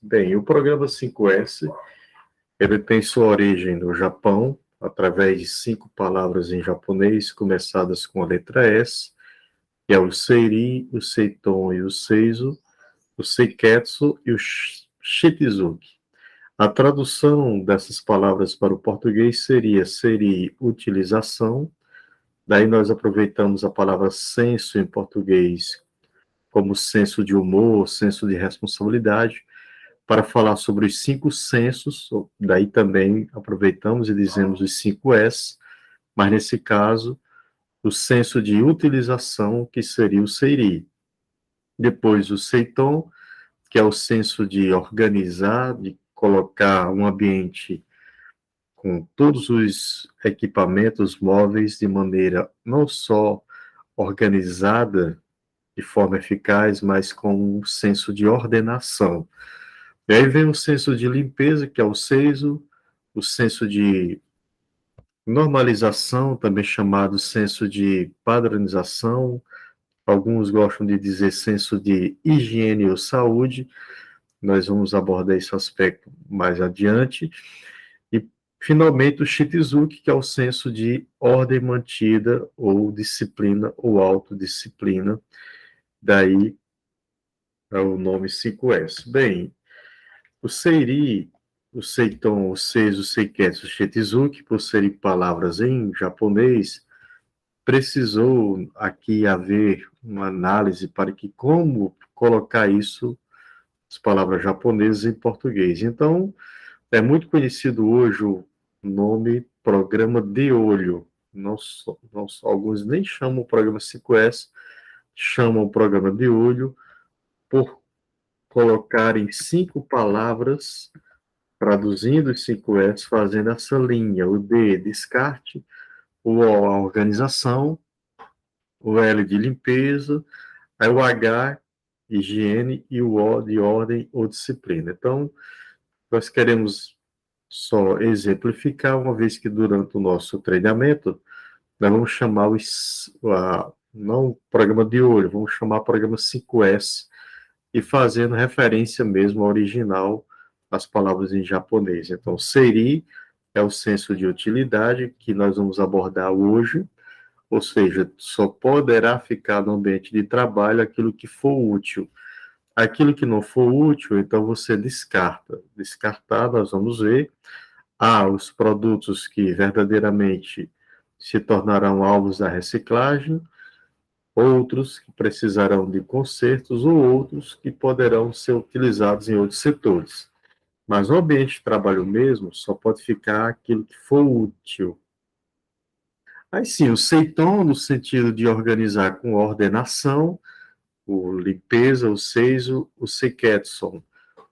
Bem, o programa 5S, ele tem sua origem no Japão, através de 5 palavras em japonês, começadas com a letra S, que é o Seiri, o Seiton e o Seizo, o Seiketsu e o Shichizuki. A tradução dessas palavras para o português seria utilização, daí nós aproveitamos a palavra senso em português como senso de humor, senso de responsabilidade, para falar sobre os 5 sensos, daí também aproveitamos e dizemos os 5 S, mas nesse caso, o senso de utilização, que seria o Seiri. Depois o Seiton, que é o senso de organizar, de colocar um ambiente com todos os equipamentos móveis de maneira não só organizada, de forma eficaz, mas com um senso de ordenação. E aí vem o senso de limpeza, que é o seiso, o senso de normalização, também chamado senso de padronização, alguns gostam de dizer senso de higiene ou saúde, nós vamos abordar esse aspecto mais adiante, e finalmente o Shichizuki, que é o senso de ordem mantida, ou disciplina, ou autodisciplina, daí é o nome 5S. Bem, o Seiri, o Seiton, o Seizo, o Seiketsu, o Shichizuki, por serem palavras em japonês, precisou aqui haver uma análise para que como colocar isso, as palavras japonesas em português. Então, é muito conhecido hoje o nome programa de olho. Não só, alguns nem chamam o programa 5S, chamam o programa de olho por colocar em 5 palavras, traduzindo os 5S, fazendo essa linha. O D, descarte, o O, a organização, o L de limpeza, aí o H, higiene, e o O de ordem ou disciplina. Então, nós queremos só exemplificar, uma vez que durante o nosso treinamento, nós vamos chamar não o programa de olho, vamos chamar programa 5S, e fazendo referência mesmo ao original, as palavras em japonês. Então, Seiri é o senso de utilidade, que nós vamos abordar hoje, ou seja, só poderá ficar no ambiente de trabalho aquilo que for útil. Aquilo que não for útil, então você descarta. Descartar, nós vamos ver. Os produtos que verdadeiramente se tornarão alvos da reciclagem, outros que precisarão de consertos ou outros que poderão ser utilizados em outros setores. Mas no ambiente de trabalho mesmo, só pode ficar aquilo que for útil. Aí sim, o Seiton, no sentido de organizar com ordenação, o limpeza, o seiso, o Seiketsu.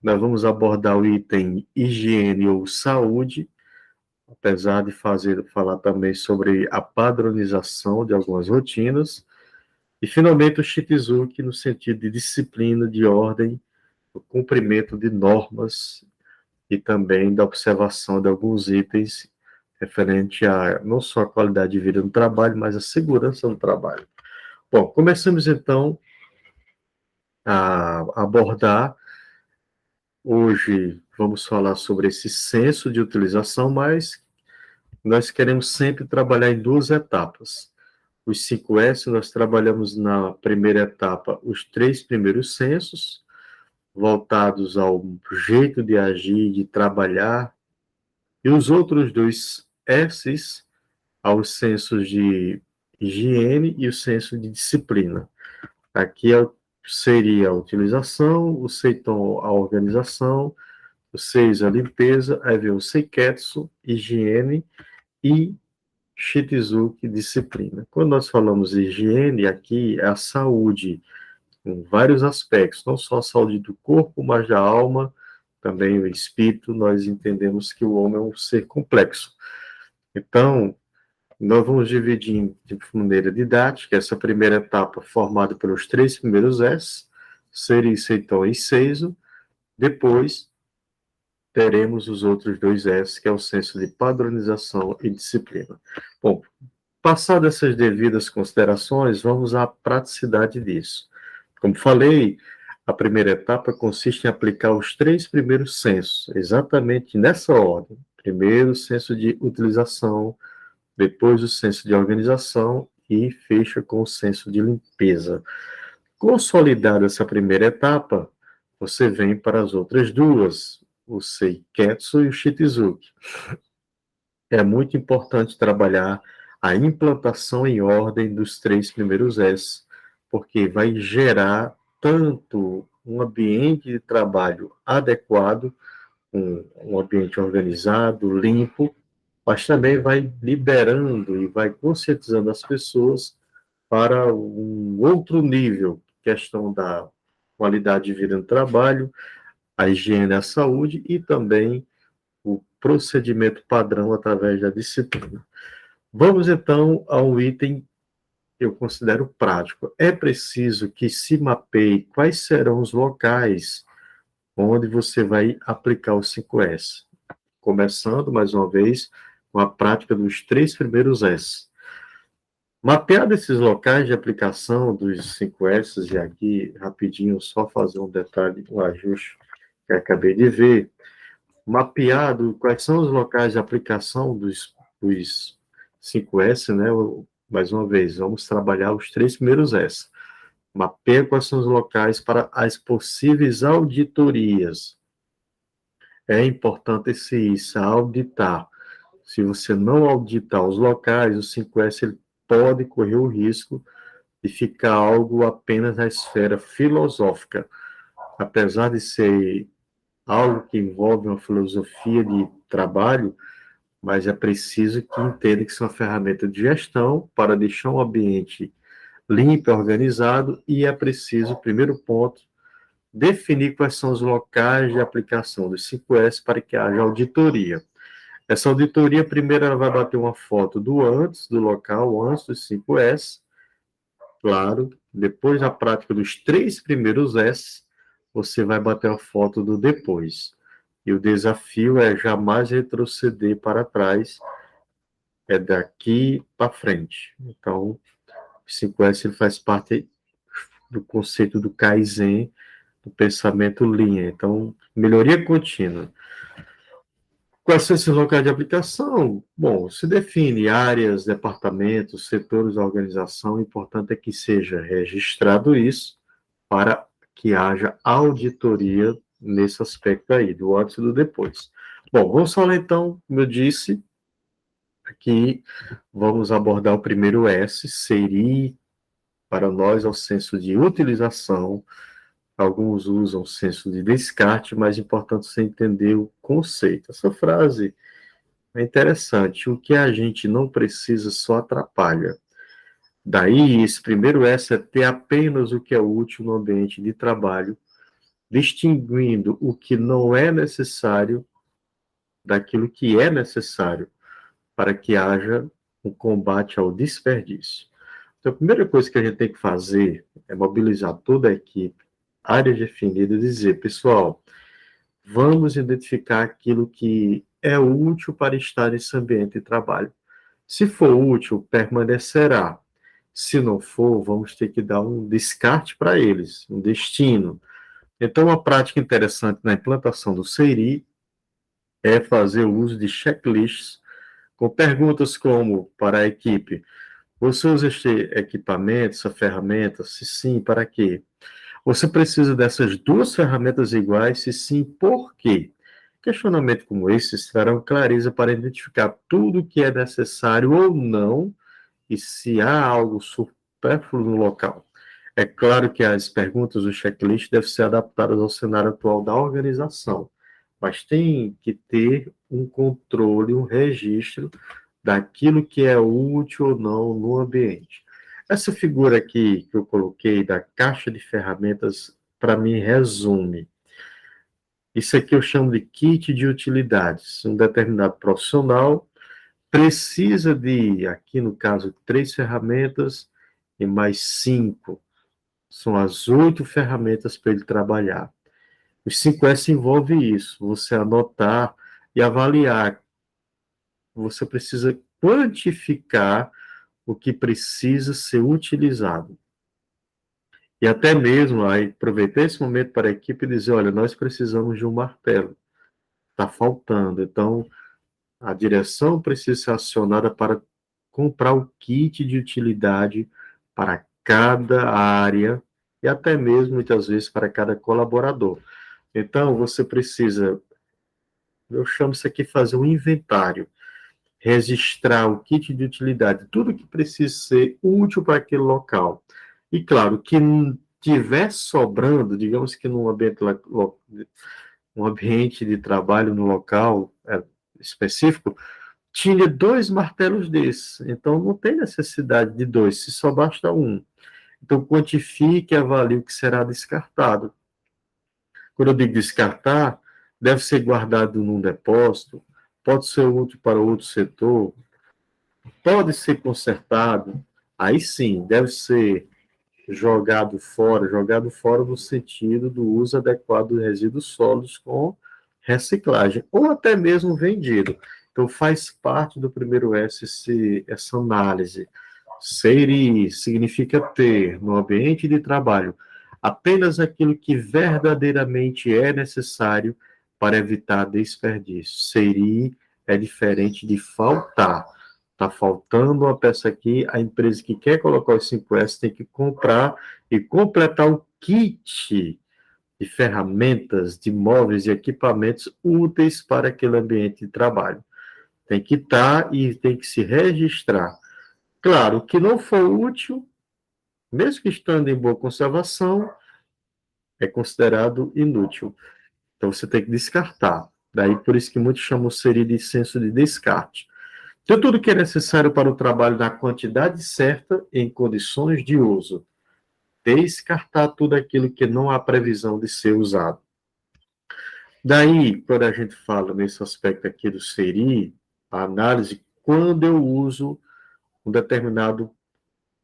Nós vamos abordar o item higiene ou saúde, apesar de falar também sobre a padronização de algumas rotinas. E, finalmente, o Shichizuki, no sentido de disciplina, de ordem, o cumprimento de normas e também da observação de alguns itens referente a não só a qualidade de vida no trabalho, mas a segurança no trabalho. Bom, começamos então a abordar. Hoje vamos falar sobre esse senso de utilização, mas nós queremos sempre trabalhar em 2 etapas. Os 5S, nós trabalhamos na primeira etapa os 3 primeiros sensos, voltados ao jeito de agir, de trabalhar, e os outros 2 S's, aos sensos de higiene e o senso de disciplina. Aqui seria a utilização, o Seiton, a organização, o Seis, a limpeza, aí vem o Seiketsu, higiene, e Shichizuki, disciplina. Quando nós falamos higiene, aqui é a saúde, em vários aspectos, não só a saúde do corpo, mas da alma, também o espírito. Nós entendemos que o homem é um ser complexo. Então, nós vamos dividir de maneira didática essa primeira etapa formada pelos 3 primeiros S, Seri, Seiton e Seizo. Depois, teremos os outros 2 S, que é o senso de padronização e disciplina. Bom, passadas essas devidas considerações, vamos à praticidade disso. Como falei, A primeira etapa consiste em aplicar os 3 primeiros sensos, exatamente nessa ordem. Primeiro, o senso de utilização, depois o senso de organização e fecha com o senso de limpeza. Consolidada essa primeira etapa, você vem para as outras duas, o Seiketsu e o Shichizuki. É muito importante trabalhar a implantação em ordem dos 3 primeiros S, porque vai gerar tanto um ambiente de trabalho adequado, um ambiente organizado, limpo, mas também vai liberando e vai conscientizando as pessoas para um outro nível, questão da qualidade de vida no trabalho, a higiene e a saúde e também o procedimento padrão através da disciplina. Vamos então a um item que eu considero prático. É preciso que se mapeie quais serão os locais onde você vai aplicar os 5S. Começando, mais uma vez, com a prática dos 3 primeiros S. Mapeado esses locais de aplicação dos 5S, e aqui, rapidinho, só fazer um detalhe, um ajuste que acabei de ver. Mapeado quais são os locais de aplicação dos 5S, né? Mais uma vez, vamos trabalhar os 3 primeiros S. Mapeia quais são os locais para as possíveis auditorias. É importante se auditar. Se você não auditar os locais, o 5S ele pode correr o risco de ficar algo apenas na esfera filosófica. Apesar de ser algo que envolve uma filosofia de trabalho, mas é preciso que entenda que isso é uma ferramenta de gestão para deixar um ambiente limpo e organizado, e é preciso, primeiro ponto, definir quais são os locais de aplicação dos 5S para que haja auditoria. Essa auditoria, primeiro, ela vai bater uma foto do antes, do local, antes dos 5S, claro, depois da prática dos 3 primeiros S, você vai bater a foto do depois. E o desafio é jamais retroceder para trás, é daqui para frente. Então, o 5S ele faz parte do conceito do Kaizen, do pensamento Lean. Então, melhoria contínua. Quais são esses locais de aplicação? Bom, se define áreas, departamentos, setores da organização. O importante é que seja registrado isso para que haja auditoria nesse aspecto aí, do antes e do depois. Bom, vamos falar então, como eu disse, aqui vamos abordar o primeiro S, seria para nós é o senso de utilização. Alguns usam o senso de descarte, mas é importante você entender o conceito. Essa frase é interessante. O que a gente não precisa só atrapalha. Daí, esse primeiro S é ter apenas o que é útil no ambiente de trabalho, distinguindo o que não é necessário daquilo que é necessário para que haja um combate ao desperdício. Então, a primeira coisa que a gente tem que fazer é mobilizar toda a equipe, áreas definidas, e dizer, pessoal, vamos identificar aquilo que é útil para estar nesse ambiente de trabalho. Se for útil, permanecerá. Se não for, vamos ter que dar um descarte para eles, um destino. Então, uma prática interessante na implantação do SEIRI é fazer o uso de checklists com perguntas como para a equipe: você usa este equipamento, essa ferramenta? Se sim, para quê? Você precisa dessas duas ferramentas iguais? Se sim, por quê? Questionamentos como esses trarão clareza para identificar tudo o que é necessário ou não e se há algo supérfluo no local. É claro que as perguntas do checklist devem ser adaptadas ao cenário atual da organização, mas tem que ter um controle, um registro daquilo que é útil ou não no ambiente. Essa figura aqui que eu coloquei da caixa de ferramentas, para mim, resume. Isso aqui eu chamo de kit de utilidades. Um determinado profissional precisa de, aqui no caso, 3 ferramentas e mais 5. São as 8 ferramentas para ele trabalhar. Os 5S envolve isso, você anotar e avaliar. Você precisa quantificar o que precisa ser utilizado. E até mesmo aí aproveitar esse momento para a equipe dizer, olha, nós precisamos de um martelo, está faltando. Então, a direção precisa ser acionada para comprar o kit de utilidade para cada área e até mesmo, muitas vezes, para cada colaborador. Então, você precisa, eu chamo isso aqui fazer um inventário, registrar o kit de utilidade, tudo que precisa ser útil para aquele local. E, claro, que tiver sobrando, digamos que num ambiente, um ambiente de trabalho no local específico, tinha 2 martelos desses. Então, não tem necessidade de 2, se só basta um. Então, quantifique e avalie o que será descartado. Quando eu digo descartar, deve ser guardado num depósito, pode ser útil para outro setor, pode ser consertado, aí sim, deve ser jogado fora no sentido do uso adequado de resíduos sólidos com reciclagem, ou até mesmo vendido. Então, faz parte do primeiro S essa análise. Ser significa ter no ambiente de trabalho apenas aquilo que verdadeiramente é necessário para evitar desperdício. Ser é diferente de faltar. Está faltando uma peça aqui, a empresa que quer colocar os 5S tem que comprar e completar o kit de ferramentas, de móveis e equipamentos úteis para aquele ambiente de trabalho. Tem que estar e tem que se registrar. Claro, o que não for útil, mesmo que estando em boa conservação, é considerado inútil. Então você tem que descartar. Daí por isso que muitos chamam seria de senso de descarte. Então, tudo que é necessário para o trabalho na quantidade certa, em condições de uso. Descartar tudo aquilo que não há previsão de ser usado. Daí, quando a gente fala nesse aspecto aqui do SERI, a análise, quando eu uso um determinado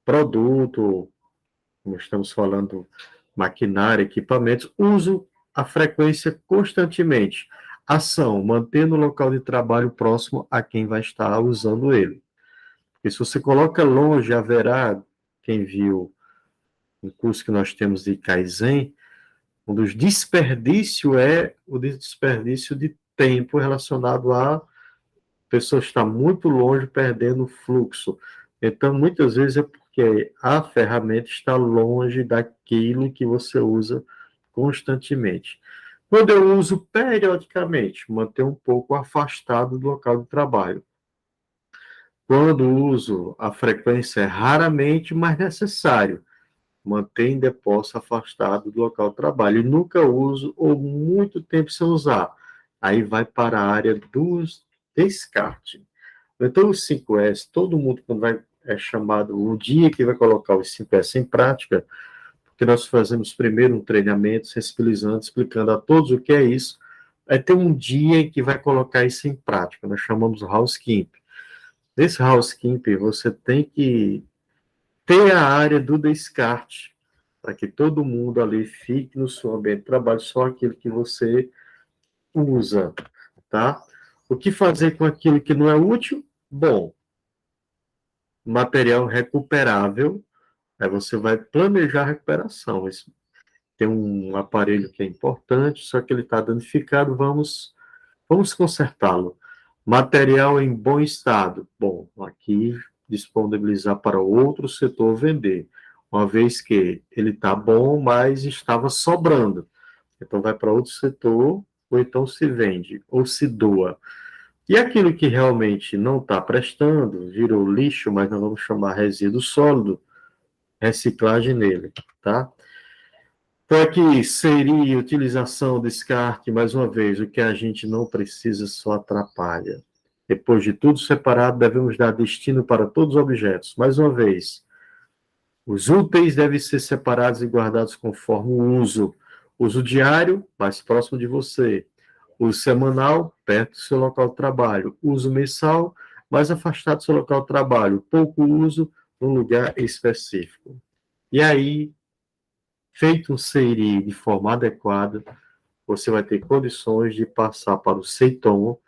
produto, como estamos falando, maquinária, equipamentos, uso a frequência constantemente. Ação, mantendo o local de trabalho próximo a quem vai estar usando ele. Porque se você coloca longe, haverá, quem viu um curso que nós temos de Kaizen, um dos desperdícios é o desperdício de tempo relacionado a pessoa estar muito longe, perdendo o fluxo. Então, muitas vezes é porque a ferramenta está longe daquilo que você usa constantemente. Quando eu uso periodicamente, manter um pouco afastado do local de trabalho. Quando uso, a frequência é raramente, mas necessário. Manter em depósito afastado do local de trabalho. E nunca uso ou muito tempo sem usar. Aí vai para a área dos descarte. Então, os 5S, todo mundo, quando vai, é chamado o dia que vai colocar os 5S em prática, porque nós fazemos primeiro um treinamento sensibilizando, explicando a todos o que é isso, vai ter um dia em que vai colocar isso em prática, nós chamamos housekeeping. Nesse housekeeping, você tem que ter a área do descarte, para que todo mundo ali fique no seu ambiente de trabalho, só aquilo que você usa, tá? O que fazer com aquilo que não é útil? Bom, material recuperável, aí você vai planejar a recuperação. Tem um aparelho que é importante, só que ele está danificado, vamos consertá-lo. Material em bom estado. Bom, aqui disponibilizar para outro setor vender, uma vez que ele está bom, mas estava sobrando. Então vai para outro setor, ou então se vende, ou se doa. E aquilo que realmente não está prestando, virou lixo, mas nós vamos chamar resíduo sólido, reciclagem nele, tá? Então, aqui seria utilização, descarte, mais uma vez, o que a gente não precisa só atrapalha. Depois de tudo separado, devemos dar destino para todos os objetos. Mais uma vez, os úteis devem ser separados e guardados conforme o uso. Uso diário, mais próximo de você. Uso semanal, perto do seu local de trabalho. Uso mensal, mais afastado do seu local de trabalho. Pouco uso, num lugar específico. E aí, feito um CIRI de forma adequada, você vai ter condições de passar para o CEITOM,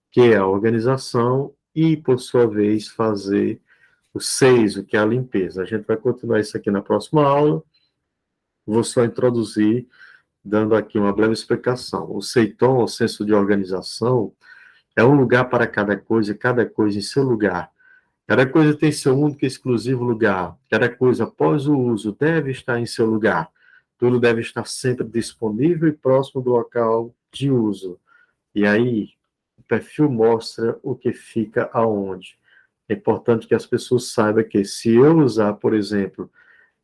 que é a organização, e, por sua vez, fazer o 6, o que é a limpeza. A gente vai continuar isso aqui na próxima aula. Vou só introduzir, dando aqui uma breve explicação. O SEITOM, o senso de organização, é um lugar para cada coisa em seu lugar. Cada coisa tem seu único e exclusivo lugar. Cada coisa, após o uso, deve estar em seu lugar. Tudo deve estar sempre disponível e próximo do local de uso. E aí, o perfil mostra o que fica aonde. É importante que as pessoas saibam que se eu usar, por exemplo,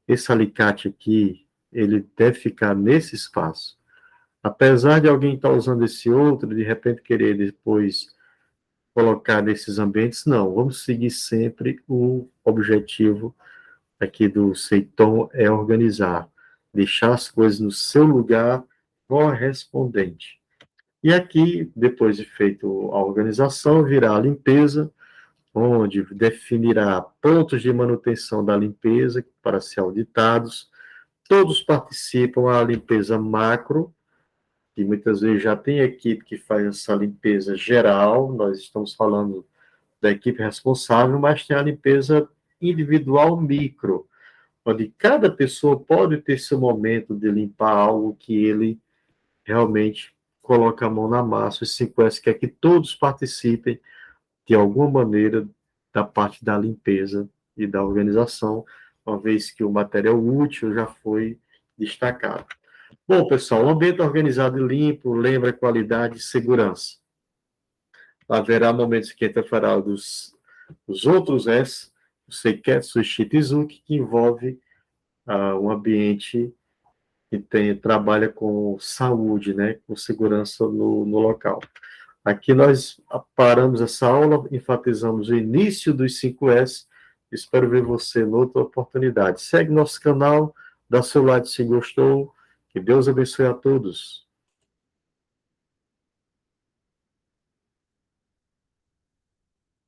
esse alicate aqui, ele deve ficar nesse espaço. Apesar de alguém estar usando esse outro, de repente querer depois colocar nesses ambientes, não. Vamos seguir sempre o objetivo aqui do Seiton é organizar, deixar as coisas no seu lugar correspondente. E aqui, depois de feito a organização, virá a limpeza, onde definirá pontos de manutenção da limpeza para ser auditados. Todos participam da limpeza macro, que muitas vezes já tem equipe que faz essa limpeza geral, nós estamos falando da equipe responsável, mas tem a limpeza individual micro, onde cada pessoa pode ter seu momento de limpar algo que ele realmente coloca a mão na massa. O 5S quer que todos participem de alguma maneira da parte da limpeza e da organização, uma vez que o material útil já foi destacado. Bom, pessoal, um ambiente organizado e limpo lembra qualidade e segurança. Haverá momentos que interferirá dos outros S, o Seiketsu Shichizuki, que envolve um ambiente que trabalha com saúde, né, com segurança no local. Aqui nós paramos essa aula, enfatizamos o início dos 5S. Espero ver você em outra oportunidade. Segue nosso canal, dá seu like se gostou. Que Deus abençoe a todos.